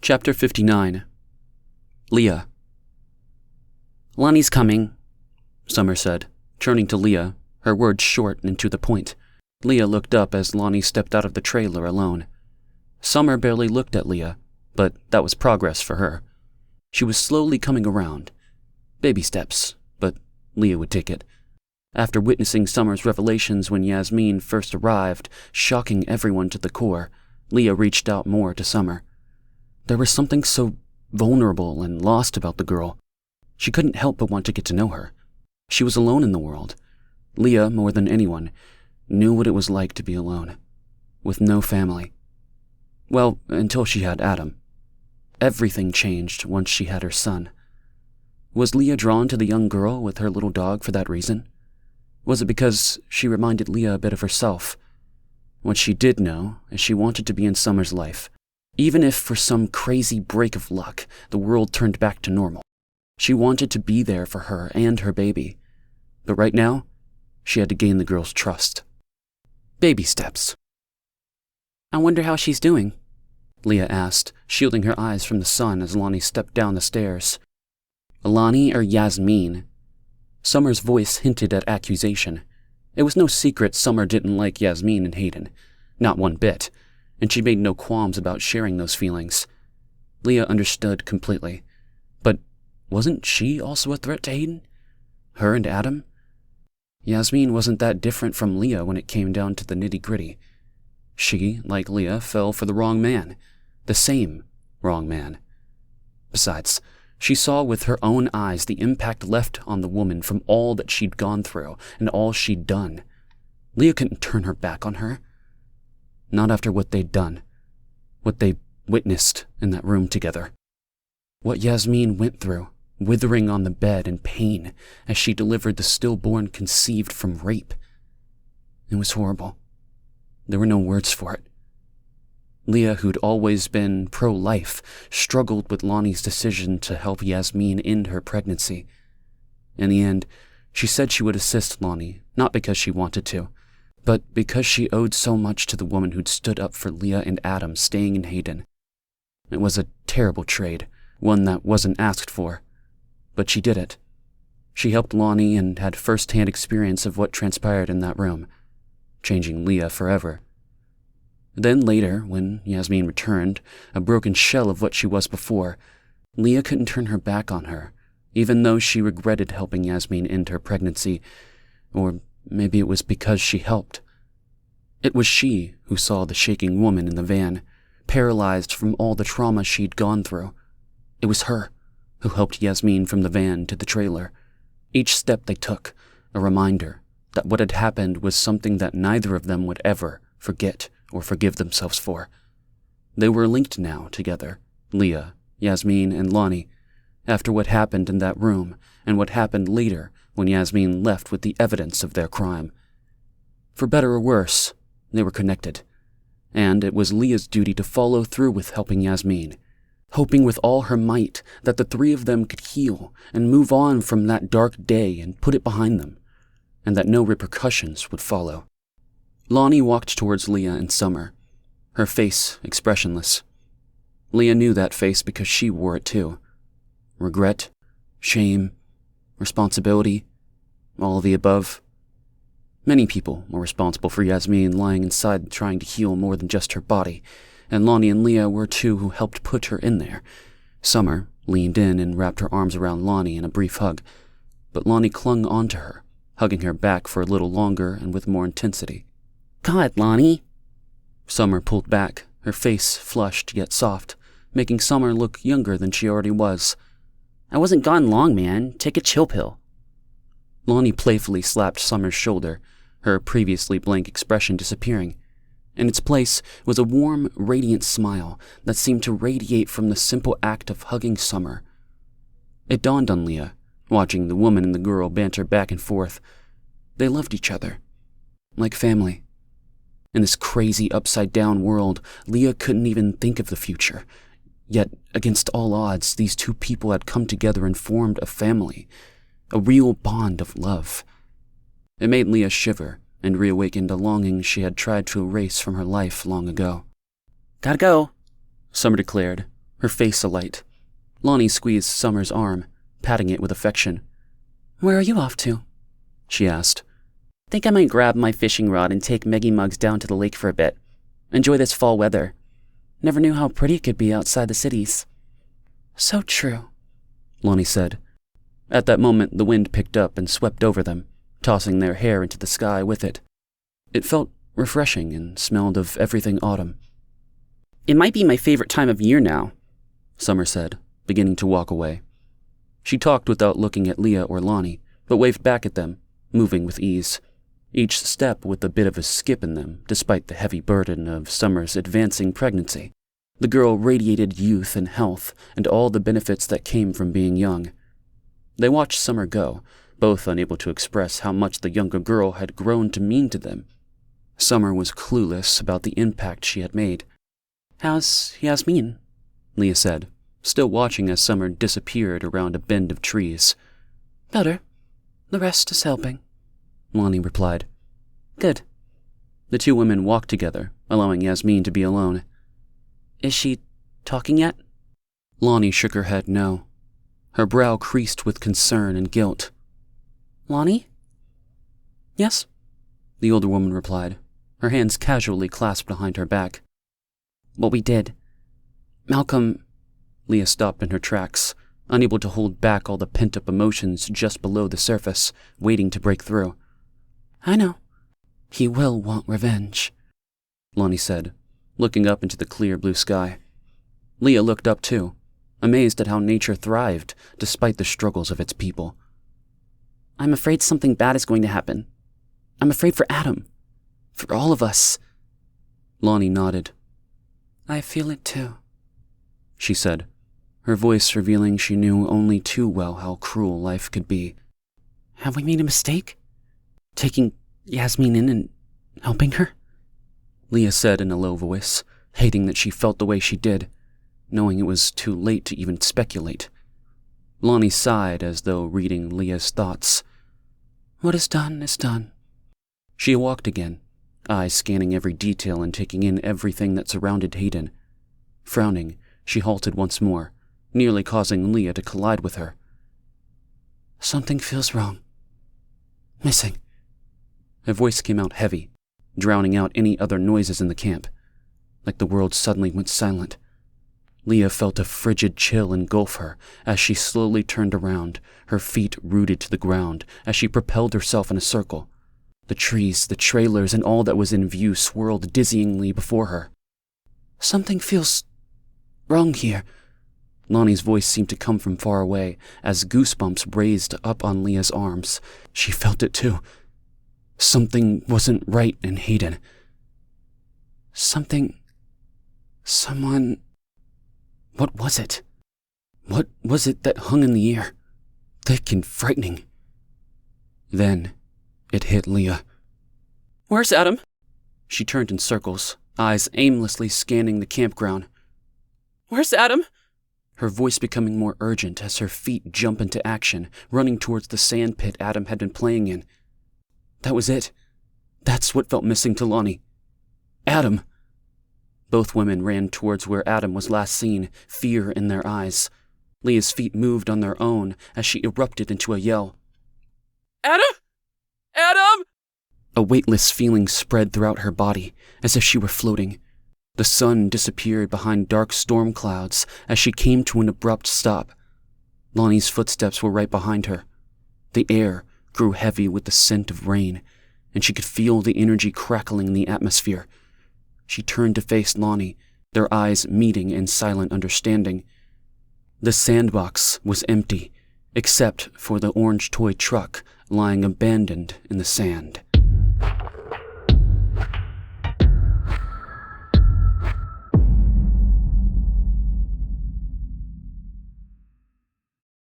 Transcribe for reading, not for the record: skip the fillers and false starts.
Chapter 59. Leah. "Lonnie's coming," Summer said, turning to Leah, her words short and to the point. Leah looked up as Lonnie stepped out of the trailer alone. Summer barely looked at Leah, but that was progress for her. She was slowly coming around. Baby steps, but Leah would take it. After witnessing Summer's revelations when Yasmin first arrived, shocking everyone to the core, Leah reached out more to Summer. There was something so vulnerable and lost about the girl. She couldn't help but want to get to know her. She was alone in the world. Leah, more than anyone, knew what it was like to be alone, with no family. Well, until she had Adam. Everything changed once she had her son. Was Leah drawn to the young girl with her little dog for that reason? Was it because she reminded Leah a bit of herself? What she did know is she wanted to be in Summer's life. Even if for some crazy break of luck, the world turned back to normal. She wanted to be there for her and her baby. But right now, she had to gain the girl's trust. Baby steps. "I wonder how she's doing," Leah asked, shielding her eyes from the sun as Lonnie stepped down the stairs. Lonnie or Yasmin? Summer's voice hinted at accusation. It was no secret Summer didn't like Yasmin and Hayden. Not one bit. And she made no qualms about sharing those feelings. Leah understood completely. But wasn't she also a threat to Hayden? Her and Adam? Yasmin wasn't that different from Leah when it came down to the nitty-gritty. She, like Leah, fell for the wrong man. The same wrong man. Besides, she saw with her own eyes the impact left on the woman from all that she'd gone through and all she'd done. Leah couldn't turn her back on her. Not after what they'd done. What they witnessed in that room together. What Yasmin went through, withering on the bed in pain as she delivered the stillborn conceived from rape. It was horrible. There were no words for it. Leah, who'd always been pro-life, struggled with Lonnie's decision to help Yasmin end her pregnancy. In the end, she said she would assist Lonnie, not because she wanted to, but because she owed so much to the woman who'd stood up for Leah and Adam staying in Hayden. It was a terrible trade, one that wasn't asked for, but she did it. She helped Lonnie and had first-hand experience of what transpired in that room, changing Leah forever. Then later, when Yasmin returned, a broken shell of what she was before, Leah couldn't turn her back on her, even though she regretted helping Yasmin end her pregnancy, or maybe it was because she helped. It was she who saw the shaking woman in the van, paralyzed from all the trauma she'd gone through. It was her who helped Yasmin from the van to the trailer. Each step they took, a reminder that what had happened was something that neither of them would ever forget or forgive themselves for. They were linked now together, Leah, Yasmin, and Lonnie, after what happened in that room and what happened later when Yasmin left with the evidence of their crime. For better or worse, they were connected, and it was Leah's duty to follow through with helping Yasmin, hoping with all her might that the three of them could heal and move on from that dark day and put it behind them, and that no repercussions would follow. Lonnie walked towards Leah and Summer, her face expressionless. Leah knew that face because she wore it too. Regret, shame, responsibility, all of the above. Many people were responsible for Yasmin lying inside trying to heal more than just her body, and Lonnie and Leah were two who helped put her in there. Summer leaned in and wrapped her arms around Lonnie in a brief hug, but Lonnie clung onto her, hugging her back for a little longer and with more intensity. "God, Lonnie!" Summer pulled back, her face flushed yet soft, making Summer look younger than she already was. "I wasn't gone long, man. Take a chill pill." Lonnie playfully slapped Summer's shoulder, her previously blank expression disappearing. In its place was a warm, radiant smile that seemed to radiate from the simple act of hugging Summer. It dawned on Leah, watching the woman and the girl banter back and forth. They loved each other, like family. In this crazy upside-down world, Leah couldn't even think of the future. Yet, against all odds, these two people had come together and formed a family, a real bond of love. It made Leah shiver and reawakened a longing she had tried to erase from her life long ago. "Gotta go," Summer declared, her face alight. Lonnie squeezed Summer's arm, patting it with affection. "Where are you off to?" she asked. "Think I might grab my fishing rod and take Meggie Muggs down to the lake for a bit. Enjoy this fall weather. Never knew how pretty it could be outside the cities." "So true," Lonnie said. At that moment, the wind picked up and swept over them, tossing their hair into the sky with it. It felt refreshing and smelled of everything autumn. "It might be my favorite time of year now," Summer said, beginning to walk away. She talked without looking at Leah or Lonnie, but waved back at them, moving with ease, each step with a bit of a skip in them, despite the heavy burden of Summer's advancing pregnancy. The girl radiated youth and health and all the benefits that came from being young. They watched Summer go, both unable to express how much the younger girl had grown to mean to them. Summer was clueless about the impact she had made. "How's Yasmin?" Leah said, still watching as Summer disappeared around a bend of trees. "Better. The rest is helping," Lonnie replied. "Good." The two women walked together, allowing Yasmin to be alone. "Is she talking yet?" Lonnie shook her head no. Her brow creased with concern and guilt. "Lonnie?" "Yes," the older woman replied, her hands casually clasped behind her back. "What we did. Malcolm—" Leah stopped in her tracks, unable to hold back all the pent-up emotions just below the surface, waiting to break through. "I know. He will want revenge," Lonnie said, looking up into the clear blue sky. Leah looked up too, amazed at how nature thrived despite the struggles of its people. "I'm afraid something bad is going to happen. I'm afraid for Adam. For all of us." Lonnie nodded. "I feel it too," she said, her voice revealing she knew only too well how cruel life could be. "Have we made a mistake? Taking Yasmin in and helping her?" Leah said in a low voice, hating that she felt the way she did, knowing it was too late to even speculate. Lonnie sighed as though reading Leah's thoughts. "What is done is done." She walked again, eyes scanning every detail and taking in everything that surrounded Hayden. Frowning, she halted once more, nearly causing Leah to collide with her. "Something feels wrong. Missing." Her voice came out heavy, drowning out any other noises in the camp, like the world suddenly went silent. Leah felt a frigid chill engulf her as she slowly turned around, her feet rooted to the ground as she propelled herself in a circle. The trees, the trailers, and all that was in view swirled dizzyingly before her. "Something feels wrong here." Lonnie's voice seemed to come from far away as goosebumps raised up on Leah's arms. She felt it too. Something wasn't right in Hayden. Someone... What was it? What was it that hung in the air, thick and frightening? Then it hit Leah. "Where's Adam?" She turned in circles, eyes aimlessly scanning the campground. "Where's Adam?" Her voice becoming more urgent as her feet jump into action, running towards the sand pit Adam had been playing in. That was it. That's what felt missing to Lonnie. Adam! Both women ran towards where Adam was last seen, fear in their eyes. Leah's feet moved on their own as she erupted into a yell. "Adam! Adam!" A weightless feeling spread throughout her body, as if she were floating. The sun disappeared behind dark storm clouds as she came to an abrupt stop. Lonnie's footsteps were right behind her. The air grew heavy with the scent of rain, and she could feel the energy crackling in the atmosphere. She turned to face Lonnie, their eyes meeting in silent understanding. The sandbox was empty, except for the orange toy truck lying abandoned in the sand.